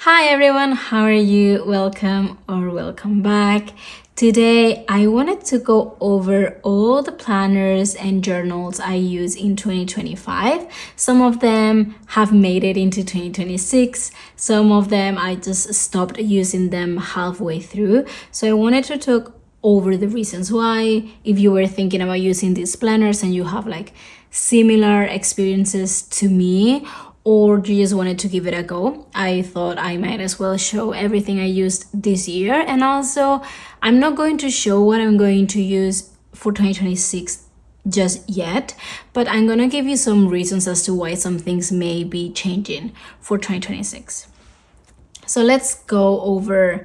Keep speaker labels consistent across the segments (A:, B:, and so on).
A: Hi everyone, how are you? Welcome or welcome back. Today I wanted to go over all the planners and journals I use in 2025. Some of them have made it into 2026. Some of them I just stopped using them halfway through. So I wanted to talk over the reasons why, if you were thinking about using these planners and you have like similar experiences to me, or you just wanted to give it a go. I thought I might as well show everything I used this year. And also, I'm not going to show what I'm going to use for 2026 just yet, but I'm going to give you some reasons as to why some things may be changing for 2026. So let's go over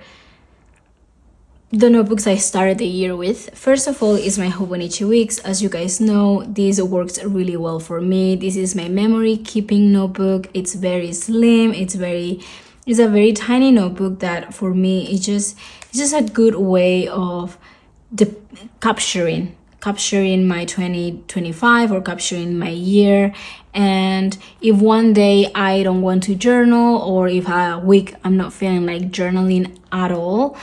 A: the notebooks I started the year with. First of all is my Hobonichi Wix. As you guys know, this works really well for me. This is my memory keeping notebook. It's very slim. It's a very tiny notebook that for me it's just a good way of capturing my 2025 or capturing my year. And if one day I don't want to journal, or if a week I'm not feeling like journaling at all,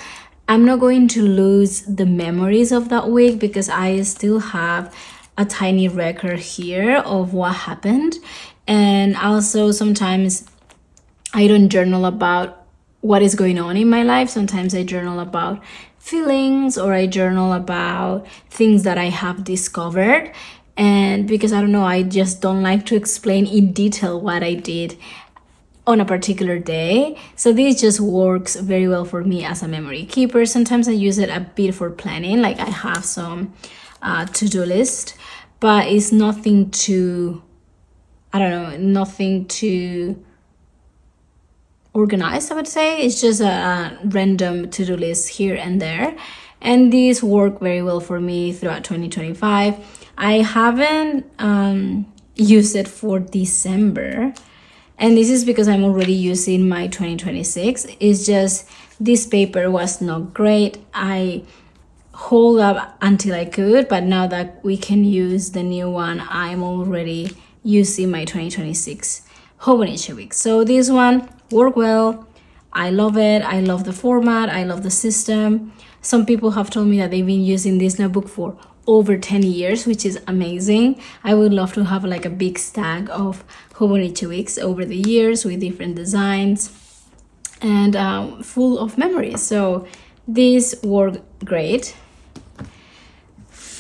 A: I'm not going to lose the memories of that week because I still have a tiny record here of what happened. And also sometimes I don't journal about what is going on in my life. Sometimes I journal about feelings, or I journal about things that I have discovered. And because I don't know, I just don't like to explain in detail what I did on a particular day. So this just works very well for me as a memory keeper. Sometimes I use it a bit for planning, like I have some to-do list, but it's nothing too organized, I would say. It's just a random to-do list here and there. And these work very well for me throughout 2025. I haven't used it for December, and this is because I'm already using my 2026. It's just this paper was not great. I hold up until I could, but now that we can use the new one, I'm already using my 2026 Hobonichi Wix. So this one worked well. I love it. I love the format. I love the system. Some people have told me that they've been using this notebook for over 10 years, which is amazing. I would love to have like a big stack of Hobonichi Wix over the years with different designs and full of memories. So these work great.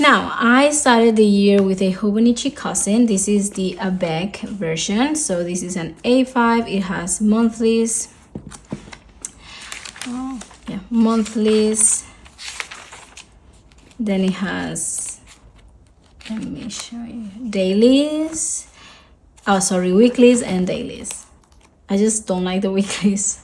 A: Now, I started the year with a Hobonichi cousin. This is the Avec version. So this is an A5. It has monthlies. Monthlies. Then it has, let me show you, dailies. Weeklies and dailies. I just don't like the weeklies.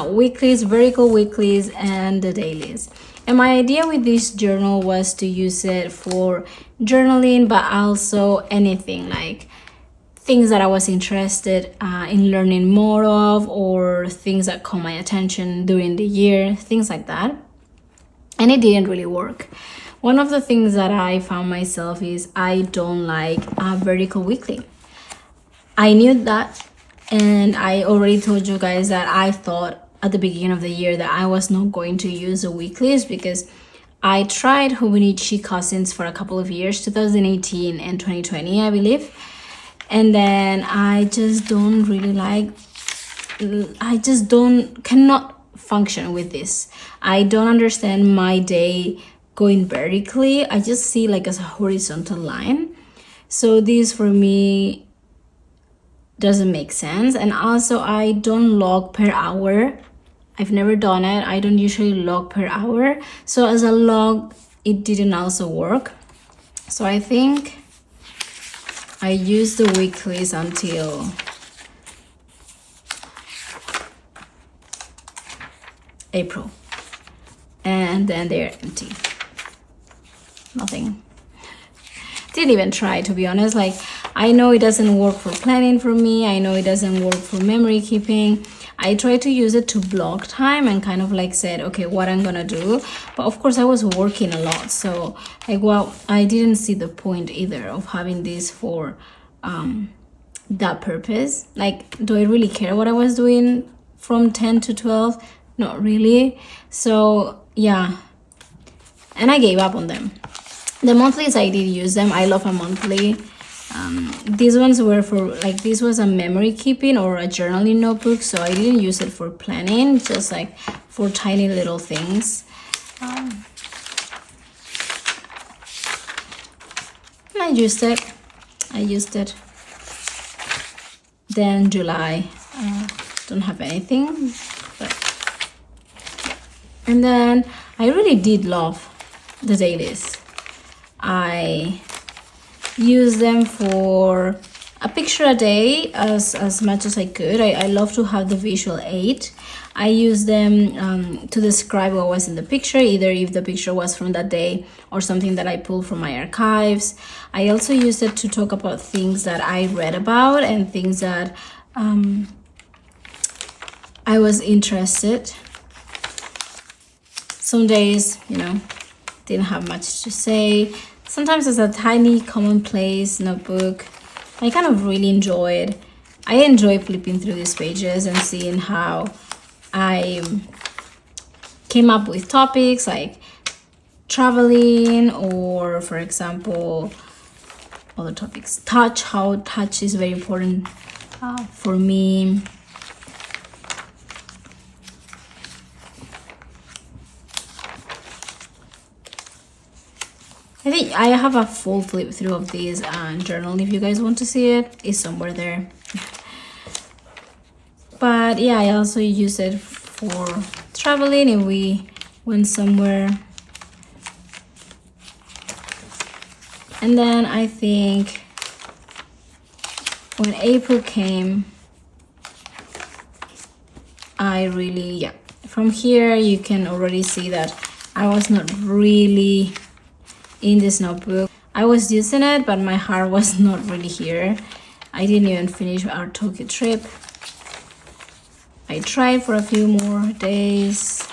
A: Weeklies, vertical weeklies, and the dailies. And my idea with this journal was to use it for journaling, but also anything like things that I was interested in learning more of, or things that caught my attention during the year, things like that. And it didn't really work. One of the things that I found myself is I don't like a vertical weekly. I knew that, and I already told you guys that I thought at the beginning of the year that I was not going to use the weeklies because I tried Hobonichi Cousins for a couple of years, 2018 and 2020, I believe. And then I just don't really like, cannot function with this. I don't understand my day going vertically. I just see like as a horizontal line. So this for me doesn't make sense. And also I don't log per hour. I've never done it. I don't usually log per hour. So as a log, it didn't also work. So I think I used the weeklies until April. And then they're empty. Nothing. Didn't even try, to be honest. Like, I know it doesn't work for planning for me. I know it doesn't work for memory keeping. I tried to use it to block time and kind of like said, okay, what I'm gonna do. But of course I was working a lot. So like, well, I didn't see the point either of having this for that purpose. Like, do I really care what I was doing from 10 to 12, not really. So yeah, and I gave up on them. The monthlies, I did use them. I love a monthly. These ones were for, like, this was a memory keeping or a journaling notebook, so I didn't use it for planning, just like for tiny little things. And I used it. Then July, don't have anything, but and then I really did love the dailies. I use them for a picture a day as much as I could. I love to have the visual aid. I use them to describe what was in the picture, either if the picture was from that day or something that I pulled from my archives. I also use it to talk about things that I read about and things that I was interested. Some days, you know, didn't have much to say. Sometimes it's a tiny commonplace notebook. I kind of really enjoyed. I enjoy flipping through these pages and seeing how I came up with topics like traveling, or for example, other topics, touch, how touch is very important for me. I think I have a full flip through of this journal. If you guys want to see it, it's somewhere there. But yeah, I also use it for traveling if we went somewhere. And then I think when April came, I really, yeah, from here you can already see that I was not really in this notebook. I was using it, but my heart was not really here. I didn't even finish our Tokyo trip. I tried for a few more days.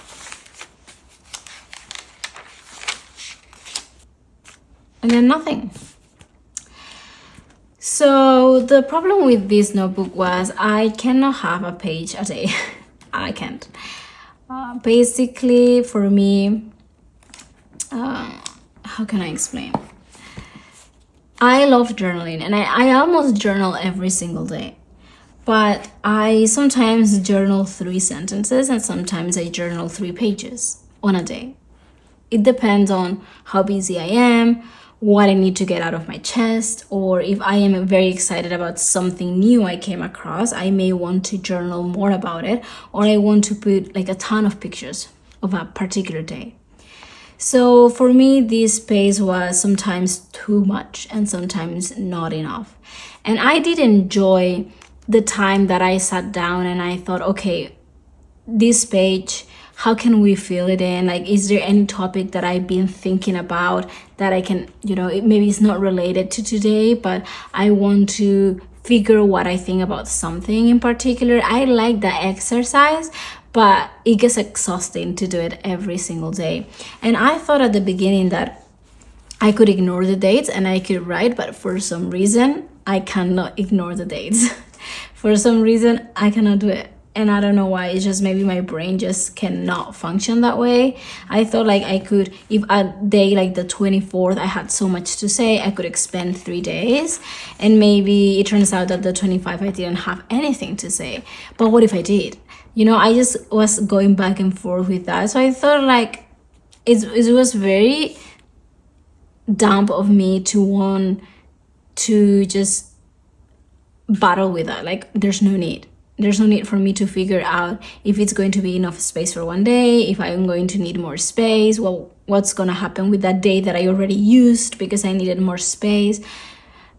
A: And then nothing. So the problem with this notebook was I cannot have a page a day. I can't. Basically, for me, how can I explain? I love journaling, and I almost journal every single day. But I sometimes journal 3 sentences, and sometimes I journal 3 pages on a day. It depends on how busy I am, what I need to get out of my chest, or if I am very excited about something new I came across, I may want to journal more about it, or I want to put like a ton of pictures of a particular day. So for me, this space was sometimes too much and sometimes not enough. And I did enjoy the time that I sat down and I thought, okay, this page, how can we fill it in? Like, is there any topic that I've been thinking about that I can, you know, maybe it's not related to today, but I want to figure what I think about something in particular. I like that exercise, but it gets exhausting to do it every single day. And I thought at the beginning that I could ignore the dates and I could write, but for some reason, I cannot ignore the dates. For some reason, I cannot do it. And I don't know why. It's just maybe my brain just cannot function that way. I thought like I could, if a day like the 24th, I had so much to say, I could expend 3 days. And maybe it turns out that the 25th, I didn't have anything to say. But what if I did? You know, I just was going back and forth with that. So I thought like it was very dumb of me to want to just battle with that. Like, there's no need. There's no need for me to figure out if it's going to be enough space for one day, if I'm going to need more space, well, what's going to happen with that day that I already used because I needed more space.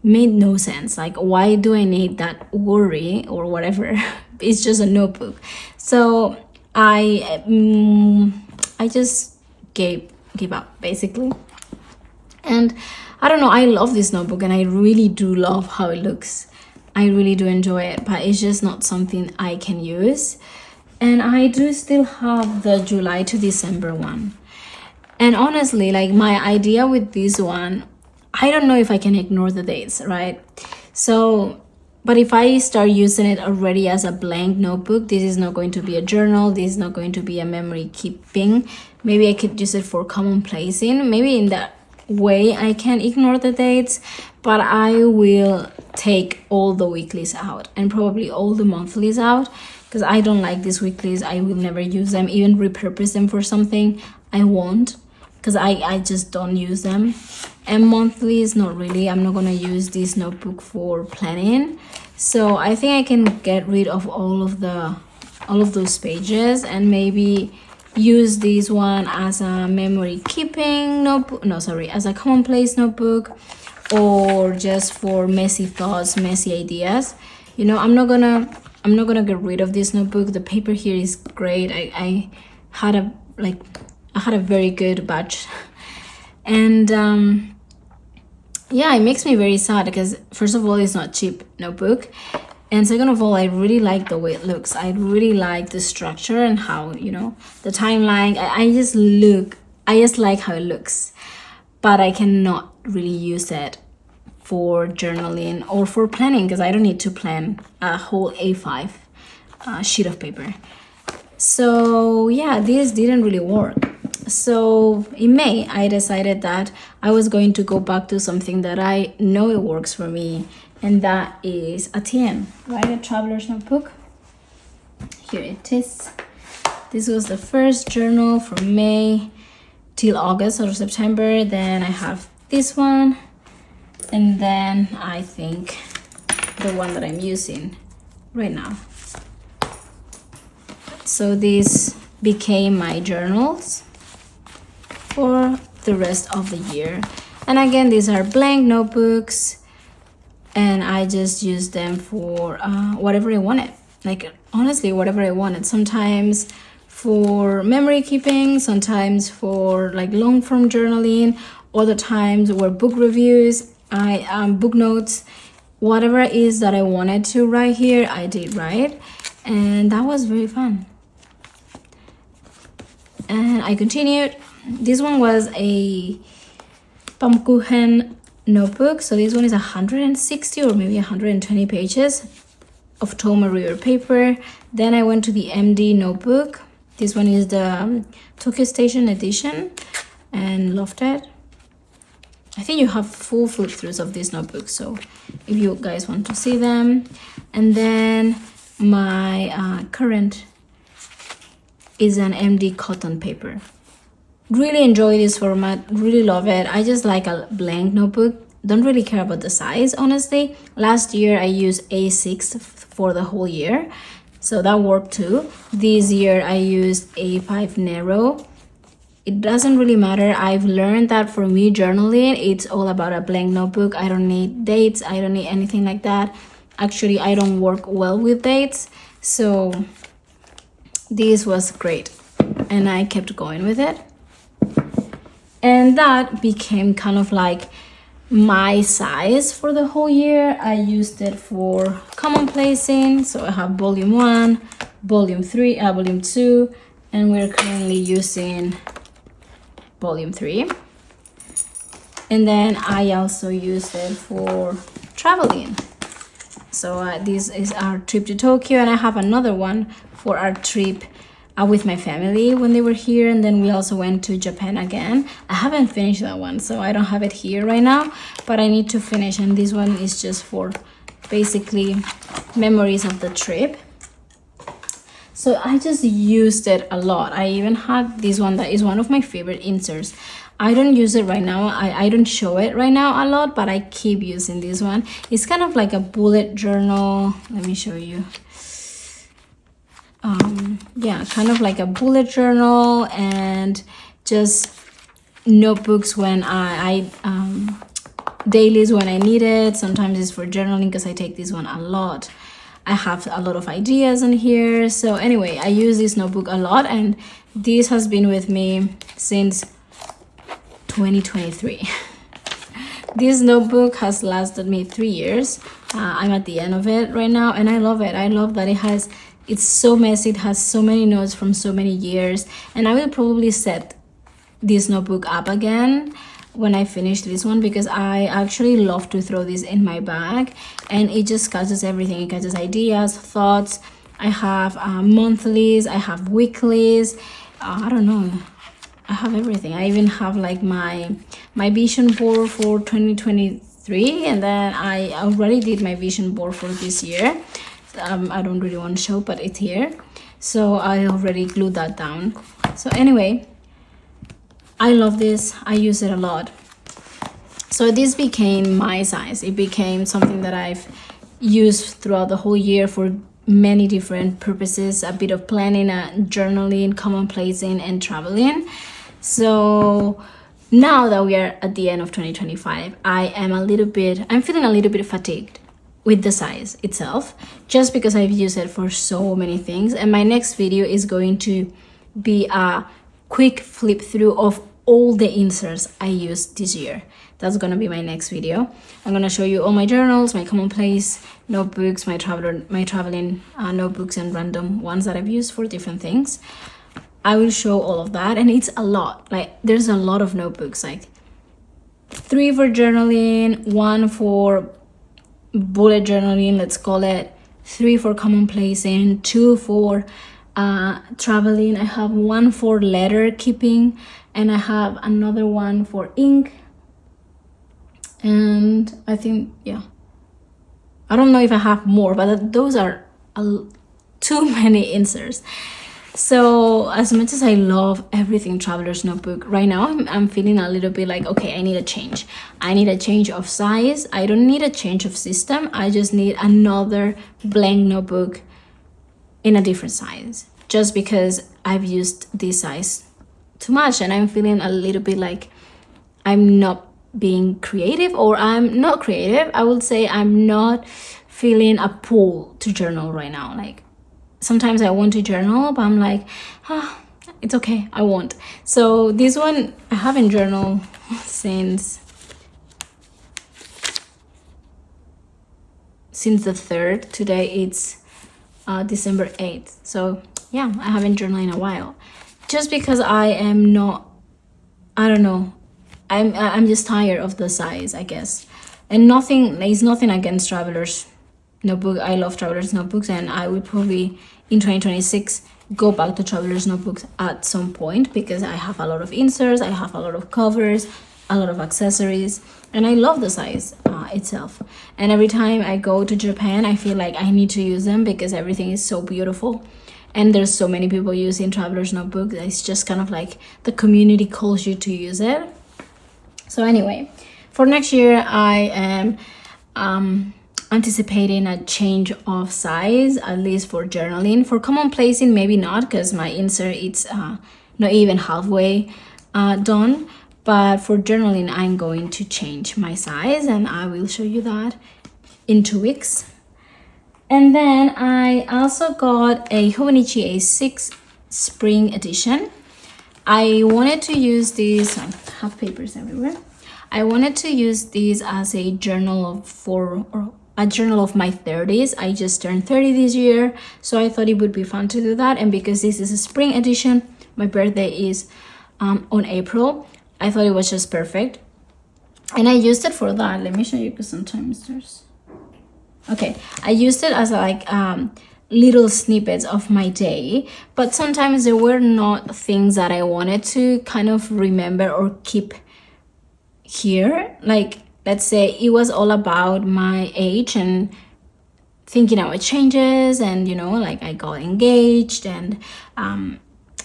A: Made no sense. Like, why do I need that worry or whatever? It's just a notebook. So I just gave up basically. And I don't know, I love this notebook and I really do love how it looks. I really do enjoy it, but it's just not something I can use. And I do still have the July to December one. And honestly, like, my idea with this one, I don't know if I can ignore the dates, right? So But if I start using it already as a blank notebook, this is not going to be a journal, this is not going to be a memory keeping. Maybe I could use it for commonplacing. Maybe in that way I can ignore the dates, but I will take all the weeklies out and probably all the monthlies out, because I don't like these weeklies. I will never use them. Even repurpose them for something, I won't, because I just don't use them. And monthlies, not really. I'm not gonna use this notebook for planning, so I think I can get rid of all of those pages and maybe use this one as a memory keeping notebook, no sorry, as a commonplace notebook, or just for messy thoughts, messy ideas. You know, I'm not gonna get rid of this notebook. The paper here is great. I had a very good batch. And yeah, it makes me very sad because first of all, it's not cheap notebook, and second of all, I really like the way it looks. I really like the structure and how, you know, the timeline. I just like how it looks, but I cannot really use it for journaling or for planning, because I don't need to plan a whole A5 sheet of paper. So yeah, this didn't really work. So in May, I decided that I was going to go back to something that I know it works for me, and that is a TN, right? A traveler's notebook. Here it is. This was the first journal from May till August or September. Then I have this one, and then I think the one that I'm using right now. So these became my journals for the rest of the year. And again, these are blank notebooks, and I just use them for whatever I wanted. Like, honestly, whatever I wanted. Sometimes for memory keeping, sometimes for like long form journaling, other times were book reviews, book notes, whatever it is that I wanted to write here, I did write, and that was very fun. And I continued. This one was a Pamkuchen notebook. So this one is 160 or maybe 120 pages of Toma River paper. Then I went to the MD notebook. This one is the Tokyo Station edition, and loved it. I think you have full flip throughs of this notebook, so if you guys want to see them. And then my current is an MD cotton paper. Really enjoy this format, really love it. I just like a blank notebook. Don't really care about the size, honestly. Last year I used A6 for the whole year, so that worked too. This year I used A5 narrow. It doesn't really matter. I've learned that for me, journaling, it's all about a blank notebook. I don't need dates, I don't need anything like that. Actually, I don't work well with dates, so this was great, and I kept going with it. And that became kind of like my size for the whole year. I used it for commonplacing. So I have volume 1, volume 3, volume 2, and we're currently using volume 3. And then I also used it for traveling. So this is our trip to Tokyo, and I have another one for our trip with my family when they were here, and then we also went to Japan again. I haven't finished that one, so I don't have it here right now, but I need to finish, and this one is just for basically memories of the trip. So I just used it a lot. I even had this one that is one of my favorite inserts. I don't use it right now. I don't show it right now a lot, but I keep using this one. It's kind of like a bullet journal. Let me show you. Yeah, kind of like a bullet journal, and just notebooks when I dailies when I need it. Sometimes it's for journaling because I take this one a lot. I have a lot of ideas in here. So anyway, I use this notebook a lot, and this has been with me since 2023. This notebook has lasted me 3 years. I'm at the end of it right now, and I love it. I love that it's so messy. It has so many notes from so many years, and I will probably set this notebook up again when I finish this one, because I actually love to throw this in my bag, and it just catches everything. It catches ideas, thoughts. I have monthlies, I have weeklies, I don't know, I have everything. I even have like my vision board for 2023, and then I already did my vision board for this year. I don't really want to show, but it's here, so I already glued that down. So anyway, I love this. I use it a lot. So this became my size. It became something that I've used throughout the whole year for many different purposes: a bit of planning, journaling, commonplacing, and traveling. So now that we are at the end of 2025, I'm feeling a little bit fatigued with the size itself, just because I've used it for so many things. And my next video is going to be a quick flip through of all the inserts I used this year. That's gonna be my next video. I'm gonna show you all my journals, my commonplace notebooks, my traveling notebooks, and random ones that I've used for different things. I will show all of that, and it's a lot. Like, there's a lot of notebooks, like 3 for journaling, 1 for bullet journaling, let's call it, 3 for commonplacing, 2 for traveling. I have 1 for letter keeping, and I have another one for ink. And I think, yeah, I don't know if I have more, but those are too many inserts. So as much as I love everything Traveler's Notebook, right now I'm feeling a little bit like, okay, I need a change. I need a change of size. I don't need a change of system. I just need another blank notebook in a different size, just because I've used this size too much, and I'm feeling a little bit like I'm not being creative, or I'm not creative. I would say I'm not feeling a pull to journal right now. Like, sometimes I want to journal, but I'm like, it's okay, I won't. So this one, I haven't journaled since the 3rd. Today it's December 8th. So yeah, I haven't journaled in a while, just because I am not, I don't know, I'm just tired of the size, I guess. And it's nothing against Traveler's Notebook. I love Traveler's Notebooks, and I will probably in 2026 go back to Traveler's Notebooks at some point, because I have a lot of inserts, I have a lot of covers, a lot of accessories, and I love the size itself. And every time I go to Japan, I feel like I need to use them, because everything is so beautiful, and there's so many people using Traveler's Notebook. It's just kind of like the community calls you to use it. So anyway, for next year, I am anticipating a change of size, at least for journaling. For commonplacing, maybe not, because my insert it's not even halfway done. But for journaling, I'm going to change my size, and I will show you that in 2 weeks. And then I also got a Hobonichi A6 Spring Edition. I wanted to use this, I have papers everywhere. I wanted to use this as a journal a journal of my 30s. I just turned 30 this year, so I thought it would be fun to do that. And because this is a spring edition, my birthday is on April, I thought it was just perfect. And I used it for that. Let me show you, because sometimes there's... Okay, I used it as like little snippets of my day, but sometimes there were not things that I wanted to kind of remember or keep here. Like, let's say it was all about my age and thinking about changes, and you know, like I got engaged, and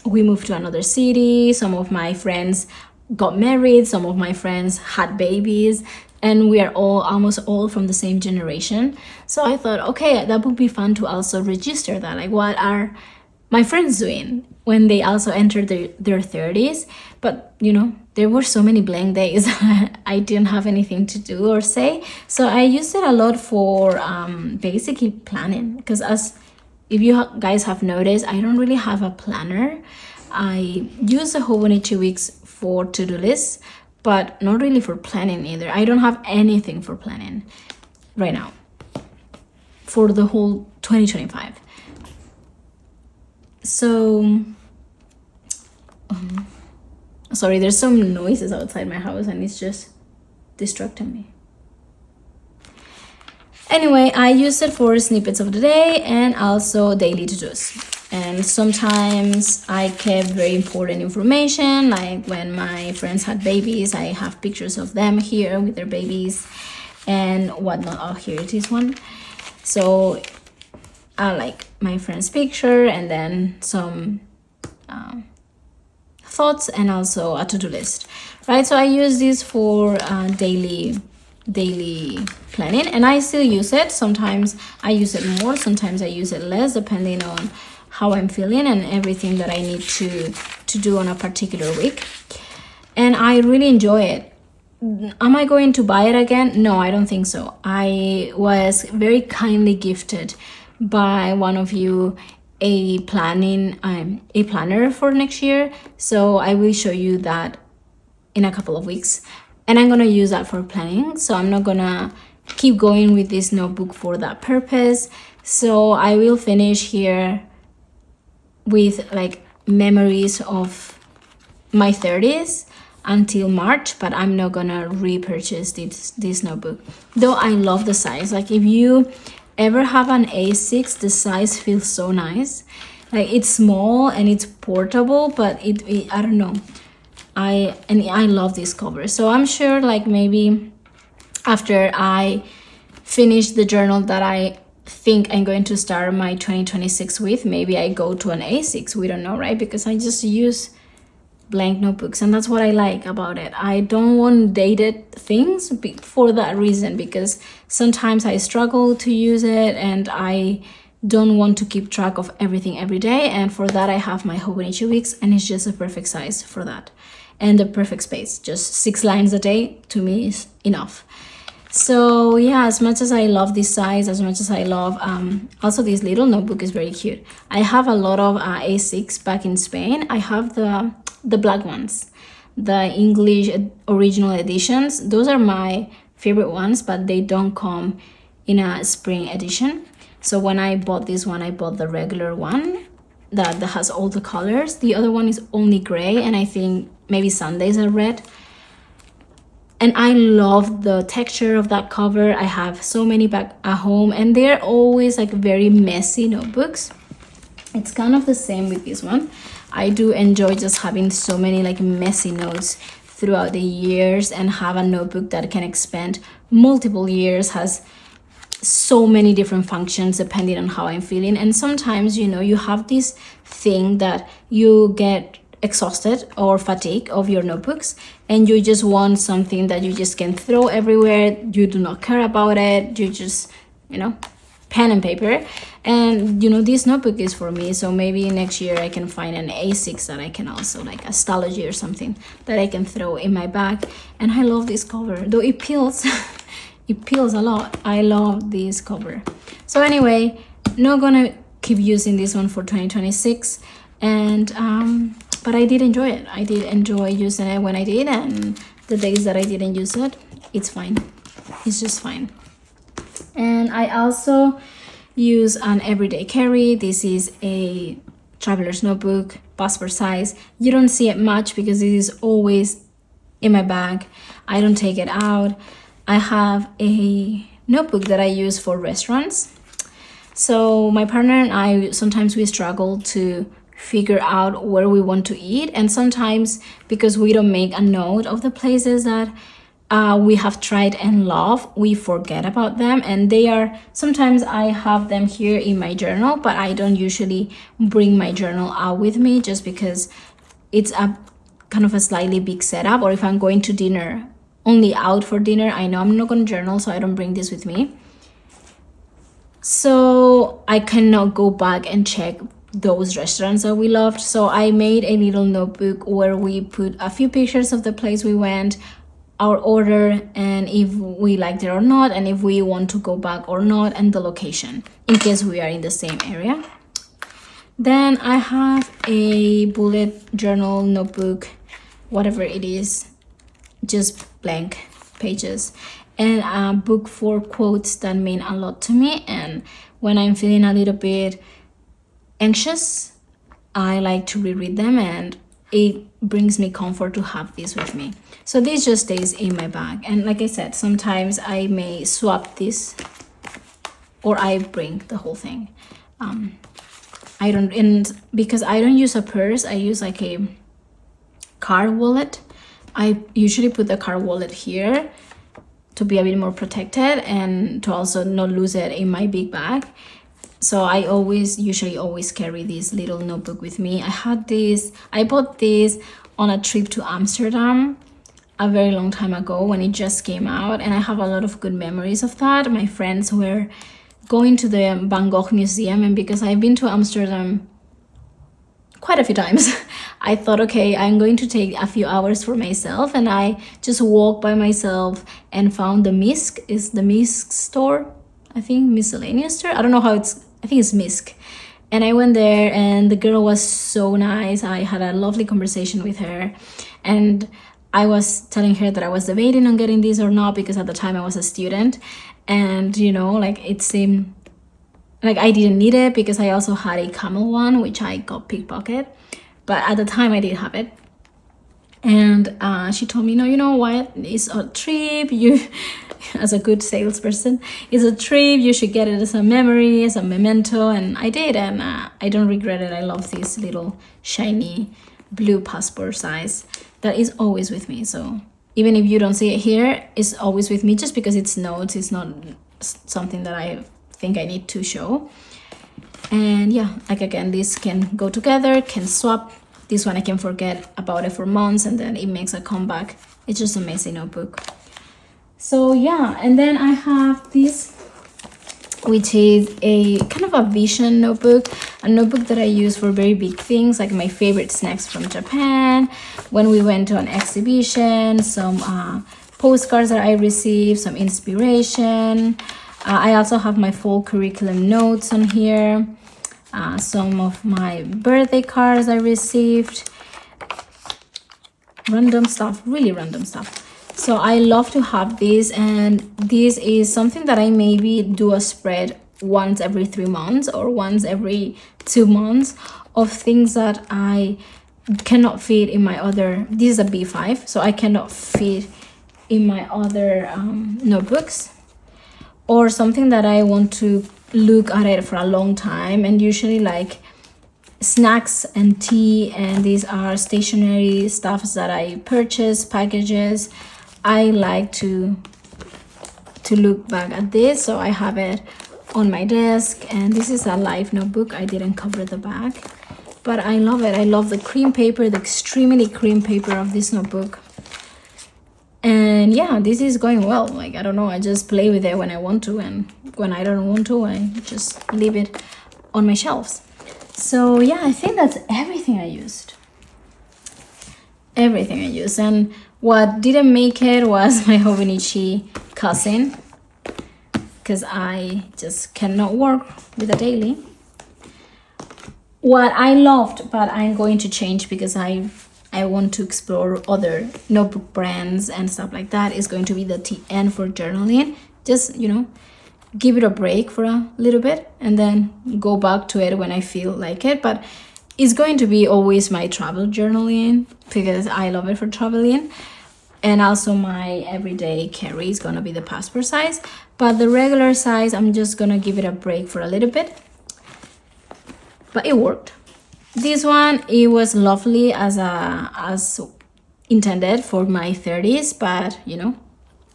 A: we moved to another city. Some of my friends got married, some of my friends had babies, and we are almost all from the same generation. So I thought, okay, that would be fun to also register that. Like, what are my friends doing when they also entered their 30s? But you know, there were so many blank days. I didn't have anything to do or say. So I used it a lot for basically planning, because if you guys have noticed, I don't really have a planner. I use the Hobonichi weeks for to-do lists, but not really for planning either. I don't have anything for planning right now for the whole 2025. So Sorry, there's some noises outside my house and it's just distracting me. Anyway, I use it for snippets of the day and also daily to-dos. And sometimes I kept very important information, like when my friends had babies, I have pictures of them here with their babies and whatnot. Oh, here it is one. So I like my friend's picture and then some thoughts and also a to-do list, right? So I use this for daily planning, and I still use it. Sometimes I use it more, sometimes I use it less, depending on how I'm feeling and everything that I need to do on a particular week. And I really enjoy it. Am I going to buy it again? No, I don't think so. I was very kindly gifted by one of you a planner for next year, so I will show you that in a couple of weeks, and I'm gonna use that for planning. So I'm not gonna keep going with this notebook for that purpose. So I will finish here with like memories of my 30s until March, but I'm not gonna repurchase this notebook, though I love the size. Like if you ever have an A6, the size feels so nice. Like it's small and it's portable, but it I don't know, I love this cover. So I'm sure like maybe after I finish the journal that I think I'm going to start my 2026 with, maybe I go to an A6, we don't know, right? Because I just use blank notebooks, and that's what I like about it. I don't want dated things for that reason, because sometimes I struggle to use it and I don't want to keep track of everything every day, and for that I have my Hobonichi weeks, and it's just a perfect size for that and the perfect space. Just 6 lines a day to me is enough. So yeah, as much as I love this size, as much as I love also this little notebook is very cute. I have a lot of A6 back in Spain. I have the black ones, the English original editions. Those are my favorite ones, but they don't come in a spring edition. So when I bought this one, I bought the regular one that has all the colors. The other one is only gray, and I think maybe Sundays are red. And I love the texture of that cover. I have so many back at home, and they're always like very messy notebooks. It's kind of the same with this one. I do enjoy just having so many like messy notes throughout the years, and have a notebook that can expand multiple years, has so many different functions depending on how I'm feeling. And sometimes, you know, you have this thing that you get exhausted or fatigued of your notebooks, and you just want something that you just can throw everywhere. You do not care about it. You just, you know, pen and paper. And you know, this notebook is for me. So maybe next year I can find an A6 that I can also, like a Stalogy or something, that I can throw in my bag. And I love this cover, though it peels. It peels a lot. I love this cover. So anyway, not gonna keep using this one for 2026, and but I did enjoy it. I did enjoy using it when I did, and the days that I didn't use it, it's fine. It's just fine. And I also use an everyday carry. This is a traveler's notebook, passport size. You don't see it much because it is always in my bag. I don't take it out. I have a notebook that I use for restaurants. So my partner and I, sometimes we struggle to figure out where we want to eat, and sometimes because we don't make a note of the places that we have tried and love, we forget about them. And they are, sometimes I have them here in my journal, but I don't usually bring my journal out with me, just because it's a kind of a slightly big setup. Or if I'm going to dinner, only out for dinner, I know I'm not going to journal, so I don't bring this with me. So I cannot go back and check those restaurants that we loved. So I made a little notebook where we put a few pictures of the place we went, our order, and if we liked it or not, and if we want to go back or not, and the location, in case we are in the same area. Then I have a bullet journal notebook, whatever it is, just blank pages, and a book for quotes that mean a lot to me. And when I'm feeling a little bit anxious, I like to reread them, and it brings me comfort to have this with me. So this just stays in my bag. And like I said, sometimes I may swap this, or I bring the whole thing. I don't, and because I don't use a purse, I use like a car wallet. I usually put the car wallet here to be a bit more protected and to also not lose it in my big bag. So I usually always carry this little notebook with me. I bought this on a trip to Amsterdam a very long time ago when it just came out, and I have a lot of good memories of that. My friends were going to the Van Gogh Museum, and because I've been to Amsterdam quite a few times, I thought, okay, I'm going to take a few hours for myself, and I just walked by myself and found the Misk. Is the Misk store, I think, miscellaneous store, I don't know how I think it's Misk. And I went there, and the girl was so nice. I had a lovely conversation with her, and I was telling her that I was debating on getting this or not, because at the time I was a student, and you know, like, it seemed like I didn't need it because I also had a camel one which I got pickpocket, but at the time I did have it. And she told me, no, you know what, it's a trip, you as a good salesperson, it's a trip, you should get it as a memory, as a memento. And I did, and I don't regret it. I love this little shiny blue passport size that is always with me. So even if you don't see it here, it's always with me, just because it's notes, it's not something that I think I need to show. And yeah, like, again, this can go together, can swap. This one I can forget about it for months, and then it makes a comeback. It's just an amazing notebook. So yeah, and then I have this, which is a kind of a vision notebook, a notebook that I use for very big things, like my favorite snacks from Japan, when we went to an exhibition, some postcards that I received, some inspiration. I also have my fall curriculum notes on here, some of my birthday cards I received, random stuff, really random stuff. So I love to have this, and this is something that I maybe do a spread once every 3 months or once every 2 months of things that I cannot fit in my other, this is a B5, so I cannot fit in my other notebooks, or something that I want to look at it for a long time. And usually like snacks and tea, and these are stationery stuffs that I purchase, packages. I like to look back at this, so I have it on my desk. And this is a live notebook. I didn't cover the back, but I love it. I love the cream paper, the extremely cream paper of this notebook. And yeah, this is going well. Like, I don't know, I just play with it when I want to, and when I don't want to, I just leave it on my shelves. So yeah, I think that's everything I used. Everything I used. And what didn't make it was my Hobonichi cousin, because I just cannot work with a daily. What I loved, but I'm going to change because I want to explore other notebook brands and stuff like that, is going to be the TN for journaling. Just, you know, give it a break for a little bit and then go back to it when I feel like it. But it's going to be always my travel journaling, because I love it for traveling. And also my everyday carry is gonna be the passport size, but the regular size, I'm just gonna give it a break for a little bit. But it worked. This one, it was lovely as intended for my 30s, but you know,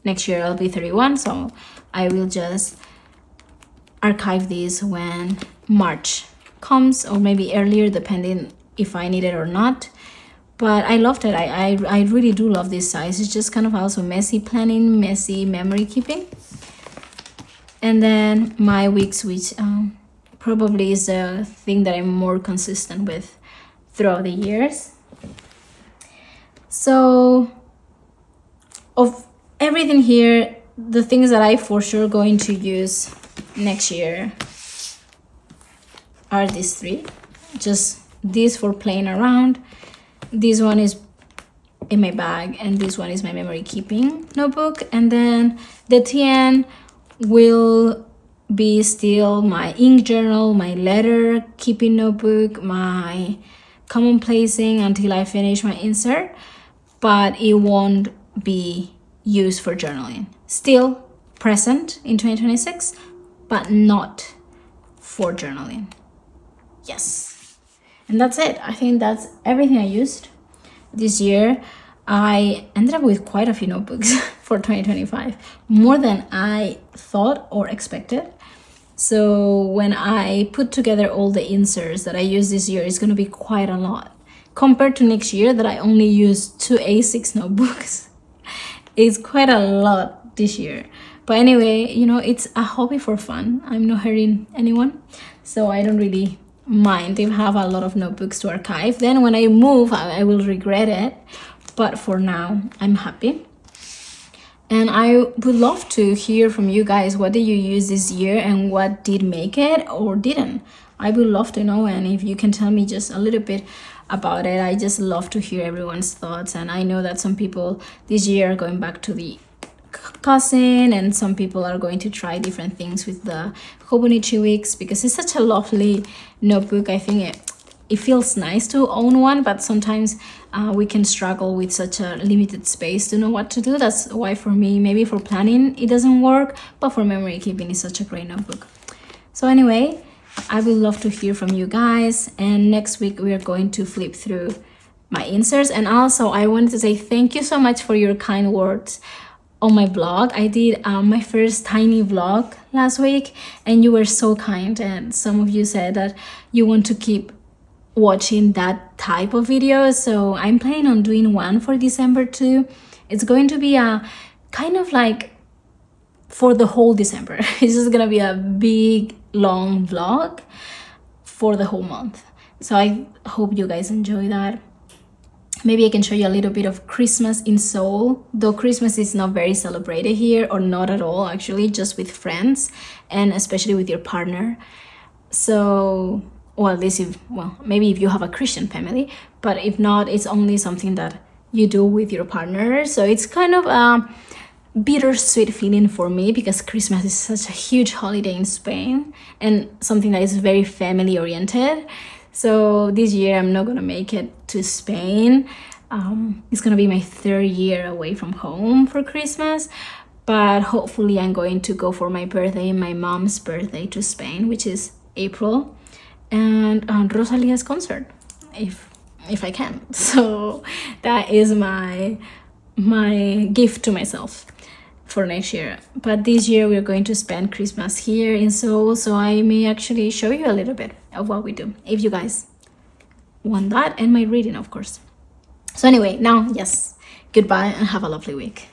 A: next year I'll be 31, so I will just archive this when March comes, or maybe earlier, depending if I need it or not. But I loved it. I really do love this size. It's just kind of also messy planning, messy memory keeping. And then my weeks, which probably is the thing that I'm more consistent with throughout the years. So of everything here, the things that I for sure going to use next year are these three. Just this for playing around. This one is in my bag, and this one is my memory keeping notebook. And then the TN will be still my ink journal, my letter keeping notebook, my commonplacing until I finish my insert, but it won't be used for journaling. Still present in 2026, but not for journaling. Yes. And that's it. I think that's everything I used this year. I ended up with quite a few notebooks for 2025, more than I thought or expected. So when I put together all the inserts that I use this year, it's going to be quite a lot compared to next year that I only use 2 A6 notebooks. It's quite a lot this year. But anyway, you know, it's a hobby for fun. I'm not hurting anyone, so I don't really mind if I have a lot of notebooks to archive. Then when I move, I will regret it. But for now, I'm happy. And I would love to hear from you guys. What did you use this year and what did make it or didn't? I would love to know. And if you can tell me just a little bit about it, I just love to hear everyone's thoughts. And I know that some people this year are going back to the cousin, and some people are going to try different things with the Hobonichi weeks, because it's such a lovely notebook. I think it feels nice to own one, but sometimes we can struggle with such a limited space to know what to do. That's why for me, maybe for planning it doesn't work, but for memory keeping is such a great notebook. So anyway, I would love to hear from you guys, and next week we are going to flip through my inserts. And also I wanted to say thank you so much for your kind words on my blog. I did my first tiny vlog last week, and you were so kind, and some of you said that you want to keep watching that type of video. So I'm planning on doing one for December too. It's going to be a kind of like for the whole December. It's just gonna be a big long vlog for the whole month. So I hope you guys enjoy that. Maybe I can show you a little bit of Christmas in Seoul, though Christmas is not very celebrated here, or not at all actually, just with friends and especially with your partner. So, well, at least maybe if you have a Christian family, but if not, it's only something that you do with your partner. So it's kind of a bittersweet feeling for me, because Christmas is such a huge holiday in Spain and something that is very family oriented. So this year I'm not gonna make it to Spain. It's gonna be my 3rd year away from home for Christmas, but hopefully I'm going to go for my birthday and my mom's birthday to Spain, which is April, and Rosalia's concert, if I can. So that is my gift to myself for next year. But this year we're going to spend Christmas here in Seoul, so I may actually show you a little bit of what we do, if you guys want that, and my reading, of course. So anyway, now, yes, goodbye and have a lovely week.